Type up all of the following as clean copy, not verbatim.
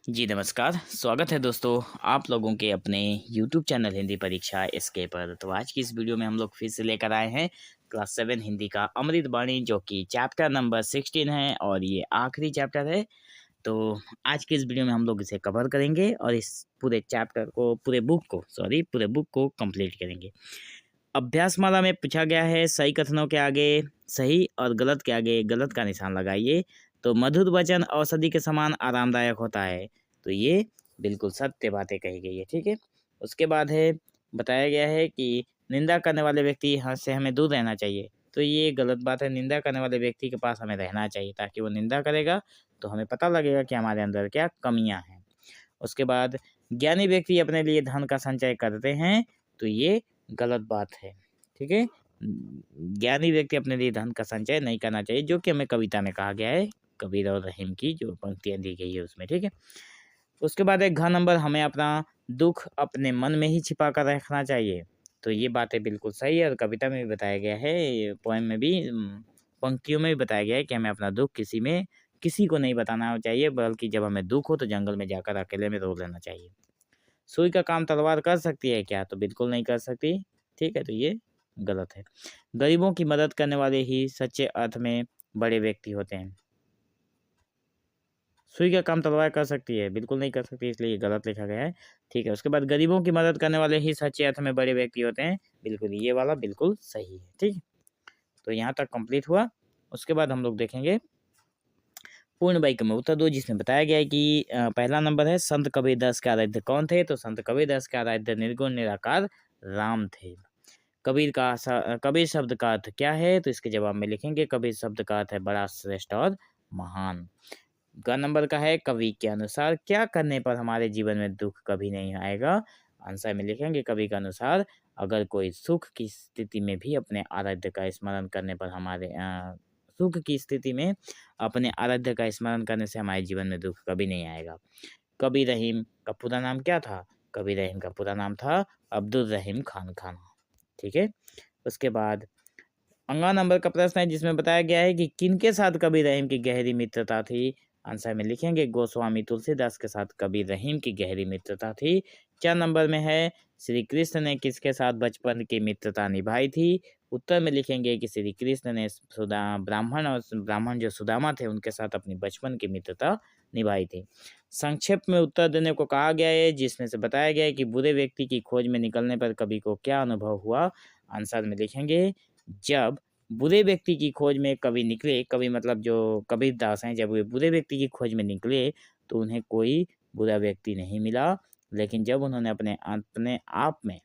जी नमस्कार, स्वागत है दोस्तों आप लोगों के अपने यूट्यूब चैनल हिंदी परीक्षा एसके पर। तो आज की इस वीडियो में हम लोग फिर से लेकर आए हैं क्लास 7 हिंदी का अमृत बाणी, जो कि चैप्टर नंबर 16 है और ये आखिरी चैप्टर है। तो आज की इस वीडियो में हम लोग इसे कवर करेंगे और इस पूरे चैप्टर को पूरे बुक को कंप्लीट करेंगे। अभ्यासमाला में पूछा गया है सही कथनों के आगे सही और गलत के आगे गलत का निशान लगाइए। तो मधुर वचन औषधि के समान आरामदायक होता है। तो ये बिल्कुल सत्य बातें कही गई है, ठीक है। उसके बाद है बताया गया है कि निंदा करने वाले व्यक्ति से हमें दूर रहना चाहिए। तो ये गलत बात है। निंदा करने वाले व्यक्ति के पास हमें रहना चाहिए, ताकि वो निंदा करेगा तो हमें पता लगेगा कि हमारे अंदर क्या कमियां हैं। उसके बाद ज्ञानी व्यक्ति अपने लिए धन का संचय करते हैं। तो ये गलत बात है, ठीक है। ज्ञानी व्यक्ति अपने लिए धन का संचय नहीं करना चाहिए, जो कि हमें कविता में कहा गया है, कबीर और रहीम की जो पंक्तियां दी गई है उसमें, ठीक है। उसके बाद एक घ नंबर, हमें अपना दुख अपने मन में ही छिपा कर रखना चाहिए। तो ये बातें बिल्कुल सही है और कविता में भी बताया गया है, पोएम में भी, पंक्तियों में भी बताया गया है कि हमें अपना दुख किसी को नहीं बताना चाहिए, बल्कि जब हमें दुख हो तो जंगल में जाकर अकेले में रो लेना चाहिए। सुई का काम तलवार कर सकती है क्या? तो बिल्कुल नहीं कर सकती, ठीक है। तो ये गलत है। गरीबों की मदद करने वाले ही सच्चे अर्थ में बड़े व्यक्ति होते हैं। सुई का काम तलवार कर सकती है? बिल्कुल नहीं कर सकती, इसलिए ये गलत लिखा गया है, ठीक है। उसके बाद गरीबों की मदद करने वाले ही सच्चे अर्थ में बड़े व्यक्ति होते हैं। बिल्कुल, ये वाला बिल्कुल सही है, ठीक है। तो यहाँ तक कंप्लीट हुआ। उसके बाद हम लोग देखेंगे पूर्ण वाक्य में उत्तर दो, जिसमें बताया गया है कि पहला नंबर है संत कबीरदास के आराध्य कौन थे? तो संत कबीरदास के आराध्य निर्गुण निराकार राम थे। कबीर शब्द का अर्थ क्या है? तो इसके जवाब में लिखेंगे कबीर शब्द का अर्थ है बड़ा, श्रेष्ठ और महान। ग नंबर का है कवि के अनुसार क्या करने पर हमारे जीवन में दुख कभी नहीं आएगा? आंसर में लिखेंगे कवि के अनुसार अगर कोई सुख की स्थिति में भी अपने आराध्य का स्मरण करने पर सुख की स्थिति में अपने आराध्य का स्मरण करने से हमारे जीवन में दुख कभी नहीं आएगा। कबीर रहीम का पूरा नाम क्या था? कबीर रहीम का पूरा नाम था अब्दुल रहीम खान, ठीक है। उसके बाद अंगा नंबर का प्रश्न है, जिसमें बताया गया है कि किनके साथ कबीर रहीम की गहरी मित्रता थी? आंसर में लिखेंगे गोस्वामी तुलसीदास के साथ कबीर रहीम की गहरी मित्रता थी। 4 नंबर में है श्री कृष्ण ने किसके साथ बचपन की मित्रता निभाई थी? उत्तर में लिखेंगे कि श्री कृष्ण ने ब्राह्मण जो सुदामा थे उनके साथ अपनी बचपन की मित्रता निभाई थी। संक्षेप में उत्तर देने को कहा गया है, जिसमें से बताया गया है कि बुरे व्यक्ति की खोज में निकलने पर कवि को क्या अनुभव हुआ? आंसर में लिखेंगे जब बुरे व्यक्ति की खोज में कवि निकले, कवि मतलब जो कबीरदास हैं, जब वे बुरे व्यक्ति की खोज में निकले तो उन्हें कोई बुरा व्यक्ति नहीं मिला। लेकिन जब उन्होंने अपने आप में,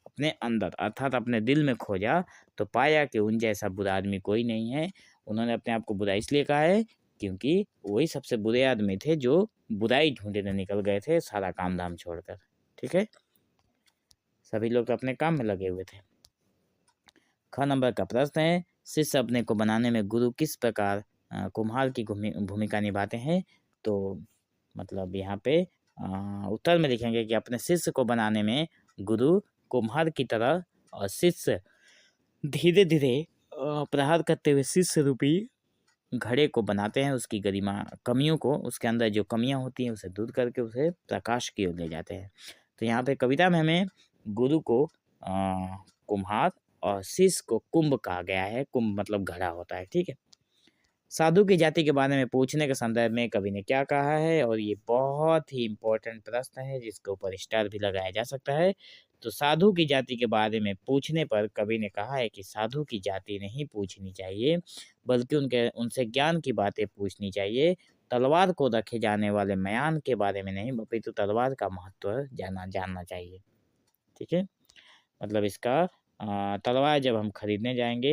अपने अंदर अर्थात अपने दिल में खोजा, तो पाया कि उन जैसा बुरा आदमी कोई नहीं है। उन्होंने अपने आप को बुरा इसलिए कहा है क्योंकि वही सबसे बुरे आदमी थे जो बुराई ढूंढने निकल गए थे सारा काम धाम छोड़कर, ठीक है। सभी लोग तो अपने काम में लगे हुए थे। ख नंबर का प्रश्न है शिष्य अपने को बनाने में गुरु किस प्रकार कुम्हार की भूमिका निभाते हैं? तो मतलब यहाँ पे उत्तर में लिखेंगे कि अपने शिष्य को बनाने में गुरु कुम्हार की तरह और शिष्य धीरे धीरे प्रहार करते हुए शिष्य रूपी घड़े को बनाते हैं। उसकी गरिमा कमियों को, उसके अंदर जो कमियां होती हैं उसे दूर करके उसे प्रकाश की ओर ले जाते हैं। तो यहाँ पे कविता में हमें गुरु को कुम्हार और शिष्य को कुंभ कहा गया है। कुंभ मतलब घड़ा होता है, ठीक है। साधु की जाति के बारे में पूछने के संदर्भ में कवि ने क्या कहा है? और ये बहुत ही इम्पोर्टेंट प्रश्न है, जिसके ऊपर स्टार भी लगाया जा सकता है। तो साधु की जाति के बारे में पूछने पर कवि ने कहा है कि साधु की जाति नहीं पूछनी चाहिए, बल्कि उनसे ज्ञान की बातें पूछनी चाहिए। तलवार को रखे जाने वाले मयान के बारे में नहीं, अपितु तलवार का महत्व जानना चाहिए, ठीक है। मतलब इसका तलवार जब हम खरीदने जाएंगे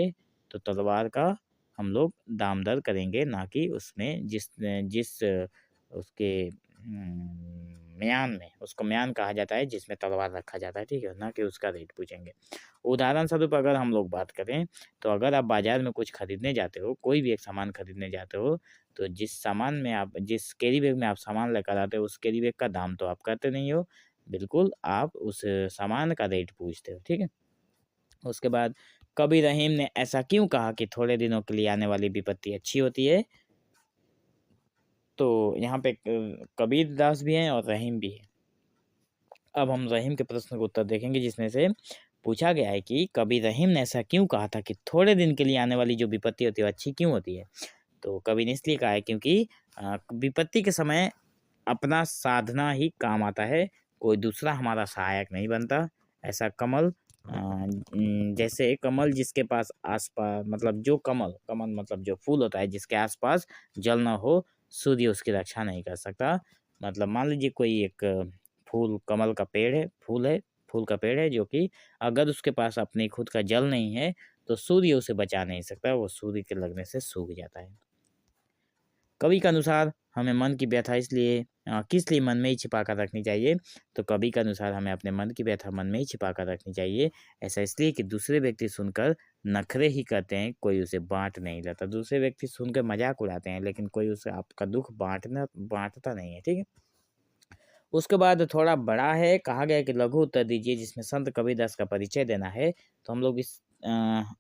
तो तलवार का हम लोग दाम दर करेंगे, ना कि उसमें जिस जिस उसके म्यान में, उसको म्यान कहा जाता है जिसमें तलवार रखा जाता है, ठीक है, ना कि उसका रेट पूछेंगे। उदाहरण स्वरूप अगर हम लोग बात करें तो अगर आप बाजार में कुछ खरीदने जाते हो, कोई भी एक सामान खरीदने जाते हो, तो जिस कैरी बैग में आप सामान लेकर आते हो उस कैरी बैग का दाम तो आप करते नहीं हो, बिल्कुल आप उस सामान का रेट पूछते हो, ठीक है। उसके बाद कबीर रहीम ने ऐसा क्यों कहा कि थोड़े दिनों के लिए आने वाली विपत्ति अच्छी होती है? तो यहाँ पे कबीर दास भी हैं और रहीम भी है। अब हम रहीम के प्रश्न का उत्तर देखेंगे, जिसमें से पूछा गया है कि कबीर रहीम ने ऐसा क्यों कहा था कि थोड़े दिन के लिए आने वाली जो विपत्ति होती है वो अच्छी क्यों होती है। तो कबीर ने इसलिए कहा है क्योंकि विपत्ति के समय अपना साधना ही काम आता है, कोई दूसरा हमारा सहायक नहीं बनता। ऐसा कमल जैसे कमल जिसके पास आसपास मतलब जो कमल कमल मतलब जो फूल होता है जिसके आसपास जल न हो, सूर्य उसकी रक्षा नहीं कर सकता। मतलब मान लीजिए कोई एक फूल कमल का पेड़ है, फूल का पेड़ है, जो कि अगर उसके पास अपनी खुद का जल नहीं है तो सूर्य उसे बचा नहीं सकता, वो सूर्य के लगने से सूख जाता है। कवि के अनुसार हमें मन की व्यथा किस लिए मन में ही छिपा कर रखनी चाहिए। तो कवि के अनुसार हमें अपने मन की व्यथा मन में ही छिपा कर रखनी चाहिए। ऐसा इसलिए कि दूसरे व्यक्ति सुनकर नखरे ही करते हैं, कोई उसे बांट नहीं लेता। दूसरे व्यक्ति सुनकर मजाक उड़ाते हैं, लेकिन कोई उसे आपका दुख बांटता नहीं है। ठीक है। उसके बाद थोड़ा बड़ा है, कहा गया है कि लघु उत्तर दीजिए, जिसमें संत कबीरदास का परिचय देना है। तो हम लोग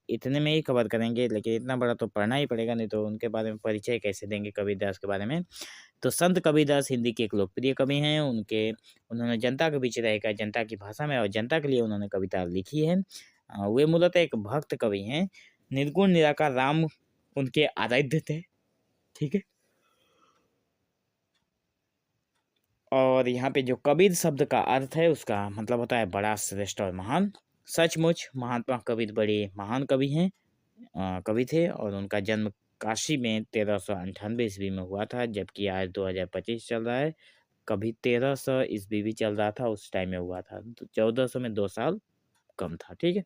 इतने में ही कवर करेंगे, लेकिन इतना बड़ा तो पढ़ना ही पड़ेगा, नहीं तो उनके बारे में परिचय कैसे देंगे कबीरदास के बारे में। तो संत कबीरदास हिंदी के एक लोकप्रिय कवि हैं। उन्होंने जनता के बीच रहकर जनता की भाषा में और जनता के लिए उन्होंने कविता लिखी है। वे मूलतः एक भक्त कवि हैं। निर्गुण निराकार राम उनके आराध्य थे। ठीक है। और यहाँ पे जो कबीर शब्द का अर्थ है उसका मतलब होता है बड़ा, श्रेष्ठ और महान। सचमुच महात्मा कबीर बड़े महान कवि हैं, कवि थे, और उनका जन्म काशी में 1398 ईस्वी में हुआ था, जबकि आज 2025 चल रहा है। कभी 1300 ईस्वी भी चल रहा था, उस टाइम में हुआ था। तो 1400 में 2 साल कम था। ठीक है।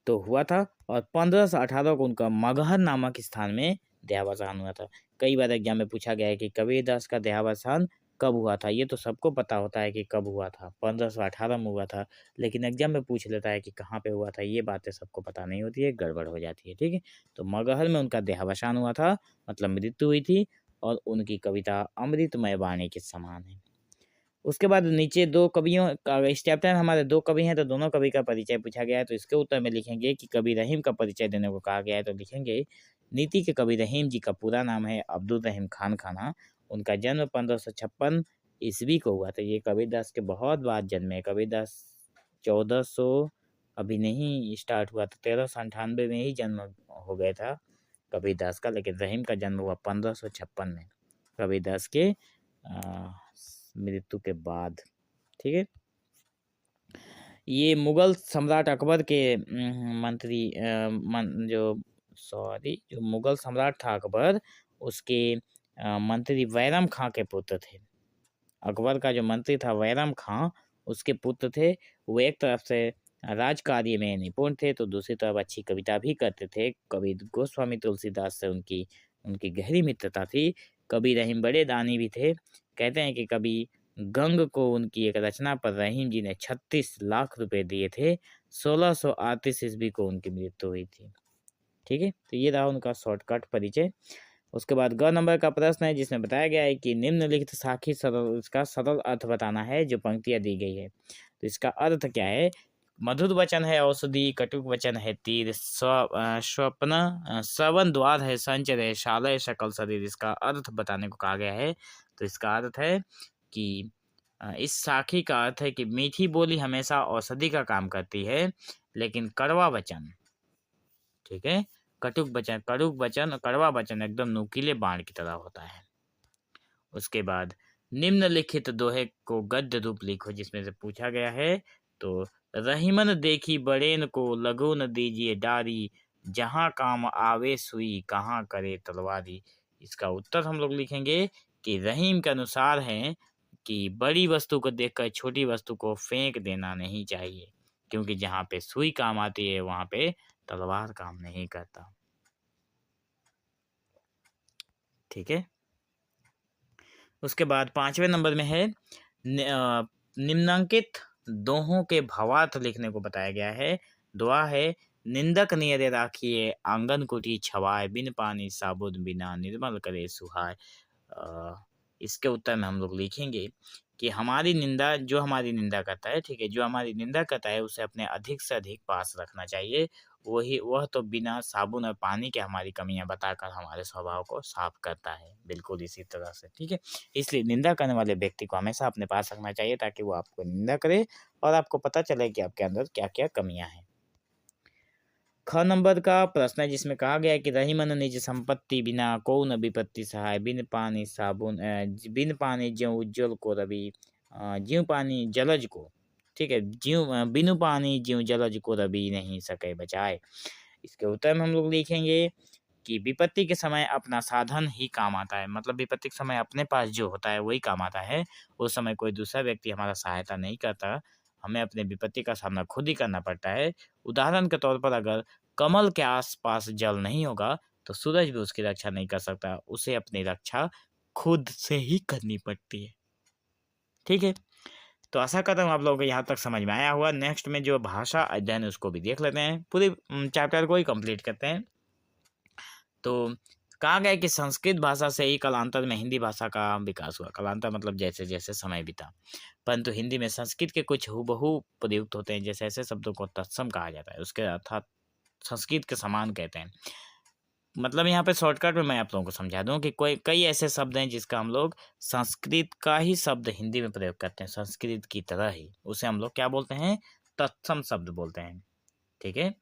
तो हुआ था, और 1518 को उनका मगहर नामक स्थान में देहावसान हुआ था। कई बार एग्जाम में पूछा गया है कि कबीरदास का देहावसान कब हुआ था। ये तो सबको पता होता है कि कब हुआ था, 1518 में हुआ था, लेकिन एग्जाम में पूछ लेता है कि कहाँ पे हुआ था। ये बातें सबको पता नहीं होती है, गड़बड़ हो जाती है। ठीक है। तो मगहर में उनका देहावसान हुआ था, मतलब मृत्यु हुई थी, और उनकी कविता अमृतमय वाणी के समान है। उसके बाद नीचे दो कवियों का, इस चैप्टर में हमारे 2 कवि हैं, तो दोनों कवि का परिचय पूछा गया है। तो इसके उत्तर में लिखेंगे कि कवि रहीम का परिचय देने को कहा गया है, तो लिखेंगे नीति के कवि रहीम जी का पूरा नाम है अब्दुल रहीम खान खाना। उनका जन्म 1556 ईस्वी को हुआ था। ये कबीरदास के बहुत बाद जन्मे। कबीरदास 1400 अभी नहीं स्टार्ट हुआ था, 1398 में ही जन्म हो गया था कबीरदास का, लेकिन रहीम का जन्म हुआ 1556 में, कबीरदास के मृत्यु के बाद। ठीक है। ये मुगल सम्राट अकबर के मंत्री जो मुगल सम्राट था अकबर, उसके मंत्री बैरम खां के पुत्र थे। अकबर का जो मंत्री था बैरम खां, उसके पुत्र थे। वो एक तरफ से राज कार्य में निपुण थे, तो दूसरी तरफ अच्छी कविता भी करते थे। कबीर गोस्वामी तुलसीदास से उनकी उनकी गहरी मित्रता थी। कबीर रहीम बड़े दानी भी थे। कहते हैं कि कभी गंग को उनकी एक रचना पर रहीम जी ने 36 लाख रुपए दिए थे। 1638 ईस्वी को उनकी मृत्यु हुई थी। ठीक है। तो ये रहा उनका शॉर्टकट परिचय। उसके बाद ग नंबर का प्रश्न है, जिसमें बताया गया है कि निम्नलिखित साखी सरल, इसका सरल अर्थ बताना है, जो पंक्तियां दी गई है। तो इसका अर्थ क्या है। मधुर वचन है औषधि, कटुक वचन है तीर, स्वप्न श्रवण द्वार है, संचर है, शालय सकल शरीर। इसका अर्थ बताने को कहा गया है। तो इसका अर्थ है कि इस साखी का अर्थ है कि मीठी बोली हमेशा औषधि का काम करती है, लेकिन कड़वा वचन, ठीक है, कड़ुक वचन कड़वा वचन एकदम नुकीले बाण की तरह होता है। उसके बाद निम्नलिखित दोहे को गद्य रूप लिखो, जिसमें से पूछा गया है। तो रहीमन देखी बड़ेन को, लघु न दीजिए डारी, जहाँ काम आवे सुई, कहाँ करे तलवारी। इसका उत्तर हम लोग लिखेंगे कि रहीम के अनुसार है कि बड़ी वस्तु को देखकर छोटी वस्तु को फेंक देना नहीं चाहिए, क्योंकि जहाँ पे सुई काम आती है वहाँ पे तलवार काम नहीं करता। ठीक है। उसके बाद 5वें नंबर में है निम्नांकित दोहों के भावार्थ लिखने को बताया गया है। दुआ है, निंदक नियरे राखिए, आंगन कुटी छवाए, बिन पानी साबुन बिना निर्मल करे सुहाए। इसके उत्तर में हम लोग लिखेंगे कि हमारी निंदा जो हमारी निंदा करता है, ठीक है, जो हमारी निंदा करता है उसे अपने अधिक से अधिक पास रखना चाहिए। वह तो बिना साबुन और पानी के हमारी कमियां बताकर हमारे स्वभाव को साफ करता है, बिल्कुल इसी तरह से, ठीक है। इसलिए निंदा करने वाले व्यक्ति को हमेशा अपने पास रखना चाहिए ताकि वो आपको निंदा करे और आपको पता चले कि आपके अंदर क्या क्या कमियां हैं। ख नंबर का प्रश्न है जिसमें कहा गया है कि रही मन निज संपत्ति बिना को न विपत्ति सहाय बिन पानी साबुन बिन पानी ज्यों उज्ज्वल को रवि ज्यों पानी जलज को, ठीक है, बिनु पानी ज्यों जलज को रवि नहीं सके बचाए। इसके उत्तर में हम लोग लिखेंगे कि विपत्ति के समय अपना साधन ही काम आता है, मतलब विपत्ति के समय अपने पास जो होता है वही काम आता है। उस समय कोई दूसरा व्यक्ति हमारा सहायता नहीं करता, हमें अपने विपत्ति का सामना खुद ही करना पड़ता है। उदाहरण के तौर पर अगर कमल के आसपास जल नहीं होगा तो सूरज भी उसकी रक्षा नहीं कर सकता, उसे अपनी रक्षा खुद से ही करनी पड़ती है, ठीक है। तो आशा करता हूँ आप लोगों को यहाँ तक समझ में आया हुआ। नेक्स्ट में जो भाषा अध्ययन है उसको भी देख लेते हैं, पूरे चैप्टर को ही कंप्लीट करते हैं। तो कहा गया कि संस्कृत भाषा से ही कालांतर में हिंदी भाषा का विकास हुआ। कालांतर मतलब जैसे जैसे समय बीता, परंतु हिंदी में संस्कृत के कुछ हूबहू प्रयुक्त होते हैं, जैसे ऐसे शब्दों को तत्सम कहा जाता है, उसके अर्थात संस्कृत के समान कहते हैं। मतलब यहाँ पे शॉर्टकट में मैं आप लोगों को समझा दूं कि कई ऐसे शब्द हैं जिसका हम लोग संस्कृत का ही शब्द हिंदी में प्रयोग करते हैं, संस्कृत की तरह ही, उसे हम लोग क्या बोलते हैं, तत्सम शब्द बोलते हैं, ठीक है।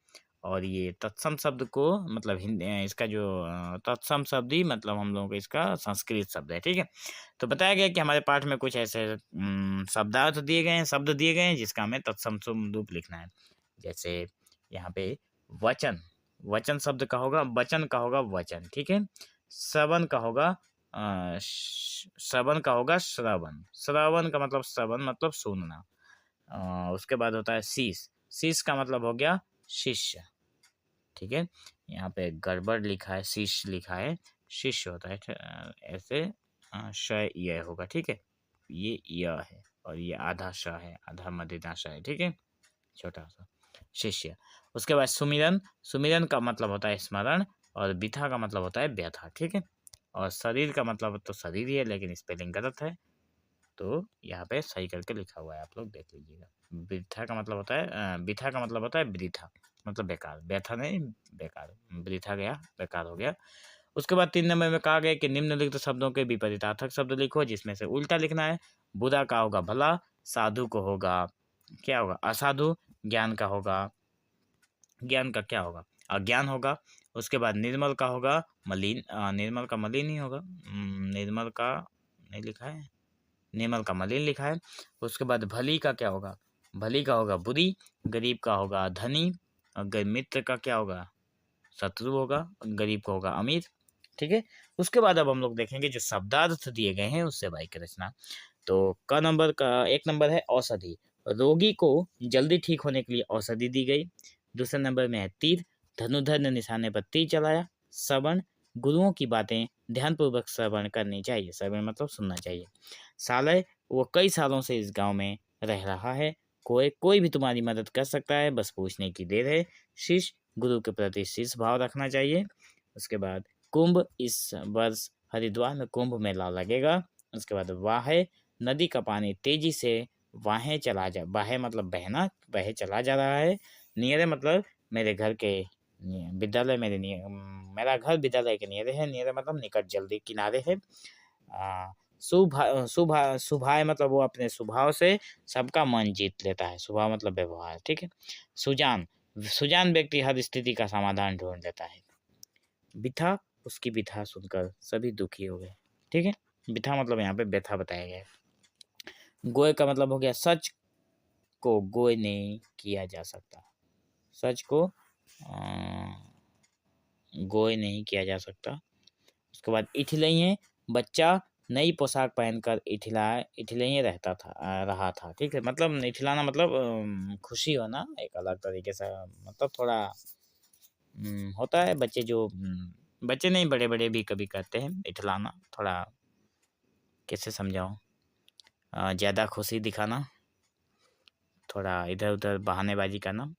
और ये तत्सम शब्द को मतलब हिंदी इसका जो तत्सम शब्द ही मतलब हम लोगों को इसका संस्कृत शब्द है, ठीक है। तो बताया गया कि हमारे पाठ में कुछ ऐसे शब्दार्थ दिए गए हैं, शब्द दिए गए हैं जिसका हमें तत्सम रूप लिखना है। जैसे यहाँ पे वचन, वचन शब्द का होगा वचन का होगा वचन, ठीक है। श्रवण का होगा श्रवण का होगा श्रवण, श्रवण का मतलब श्रवण मतलब सुनना। उसके बाद होता है शीश, शीश का मतलब हो गया शिष्य, ठीक है। यहाँ पे गड़बड़ लिखा है, शीश लिखा है, शिष्य होता है, ऐसे श यह होगा, ठीक है। ये य है और ये आधा श है, आधा मध्यमा श है, ठीक है, छोटा सा शिष्य। उसके बाद सुमिरन, सुमिरन का मतलब होता है स्मरण और बिथा का मतलब होता है व्यथा, ठीक है। और शरीर का मतलब तो शरीर ही है लेकिन स्पेलिंग गलत है, तो यहाँ पे सही करके लिखा हुआ है, आप लोग देख लीजिएगा। वृथा का मतलब होता है बिथा का मतलब होता है वृथा, मतलब बेकार, व्यथा नहीं बेकार, वृथा गया बेकार हो गया। उसके बाद 3 नंबर में कहा गया कि निम्नलिखित शब्दों के विपरीतार्थक शब्द लिखो, जिसमें से उल्टा लिखना है। बुरा का होगा भला, साधु को होगा क्या होगा असाधु, ज्ञान का होगा, ज्ञान का क्या होगा अज्ञान होगा। उसके बाद निर्मल का होगा मलिन, निर्मल का मलिन ही होगा, निर्मल का नहीं लिखा है, निर्मल का मलिन लिखा है। उसके बाद भली का क्या होगा, भली का होगा बुरी, गरीब का होगा धनी, और मित्र का क्या होगा शत्रु होगा, गरीब का होगा अमीर, ठीक है। उसके बाद अब हम लोग देखेंगे जो शब्दार्थ दिए गए हैं उससे वाक्य रचना। तो क नंबर का 1 नंबर है औषधि, रोगी को जल्दी ठीक होने के लिए औषधि दी गई। दूसरे नंबर में है तीर, धनुधर ने निशाने पर तीर चलाया। श्रवण, गुरुओं की बातें ध्यानपूर्वक श्रवण करनी चाहिए, श्रवण मतलब सुनना चाहिए। सालय, वो कई सालों से इस गांव में रह रहा है। कोई भी तुम्हारी मदद कर सकता है, बस पूछने की देर है। शिष्य, गुरु के प्रति शिष्य भाव रखना चाहिए। उसके बाद कुंभ, इस वर्ष हरिद्वार में कुंभ मेला लगेगा। उसके बाद वाहे, नदी का पानी तेजी से वाहे चला जा, वाहे मतलब बहना, बहे चला जा रहा है। नियरे मतलब मेरे घर के विद्यालय मेरा घर विद्यालय के नियरे है, नियरे मतलब निकट जल्दी किनारे है। सुभाय मतलब वो अपने स्वभाव से सबका मन जीत लेता है, स्वभाव मतलब व्यवहार, ठीक है। सुजान, सुजान व्यक्ति हर स्थिति का समाधान ढूंढ लेता है। बिथा, उसकी बिथा सुनकर सभी दुखी हो गए, ठीक है। बिथा मतलब यहाँ पे व्यथा बताया गया है। गोय का मतलब हो गया सच को गोय नहीं किया जा सकता, सच को गोय नहीं किया जा सकता। उसके बाद इठलइये, बच्चा नई पोशाक पहनकर इठलइये रहा था, ठीक है। मतलब इठलाना मतलब खुशी होना, एक अलग तरीके से मतलब थोड़ा होता है, बच्चे जो बच्चे नहीं बड़े बड़े भी कभी कहते हैं इठलाना, थोड़ा कैसे समझाऊं, ज़्यादा खुशी दिखाना, थोड़ा इधर उधर बहानेबाजी करना।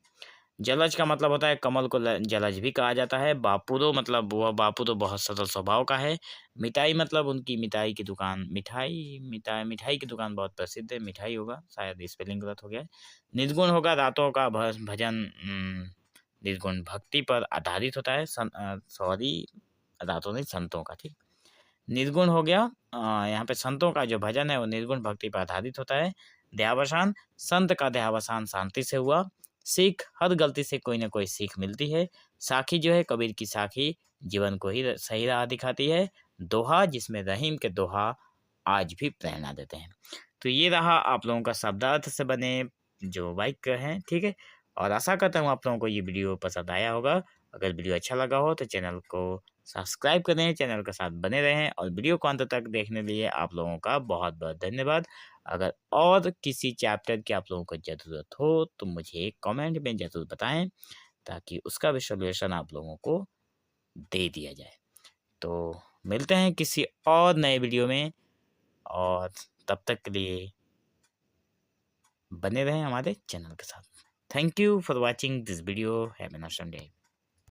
जलज का मतलब होता है कमल को जलज भी कहा जाता है। बापुरो मतलब वह बापू तो बहुत सरल स्वभाव का है। मिठाई मतलब उनकी मिठाई की दुकान, मिठाई की दुकान बहुत प्रसिद्ध है, मिठाई होगा, शायद स्पेलिंग गलत हो गया है। निर्गुण होगा रातों का भजन, निर्गुण भक्ति पर आधारित होता है। सॉरी, रातों नहीं, संतों का, ठीक। निर्गुण हो गया, यहाँ पे संतों का जो भजन है वो निर्गुण भक्ति पर आधारित होता है। देहावसान, संत का देहावसान शांति से हुआ। सीख, हर गलती से कोई ना कोई सीख मिलती है। साखी जो है कबीर की साखी, जीवन को ही सही राह दिखाती है। दोहा, जिसमें रहीम के दोहा आज भी प्रेरणा देते हैं। तो ये रहा आप लोगों का शब्दार्थ से बने जो वाक्य हैं, ठीक है। और आशा करता हूँ आप लोगों को ये वीडियो पसंद आया होगा। अगर वीडियो अच्छा लगा हो तो चैनल को सब्सक्राइब करें, चैनल के साथ बने रहें, और वीडियो को अंत तक देखने के लिए आप लोगों का बहुत बहुत धन्यवाद। अगर और किसी चैप्टर की आप लोगों को ज़रूरत हो तो मुझे कमेंट में ज़रूर बताएं, ताकि उसका भी सॉल्यूशन आप लोगों को दे दिया जाए। तो मिलते हैं किसी और नए वीडियो में, और तब तक के लिए बने रहें हमारे चैनल के साथ। Thank you for watching this video. Have a nice day.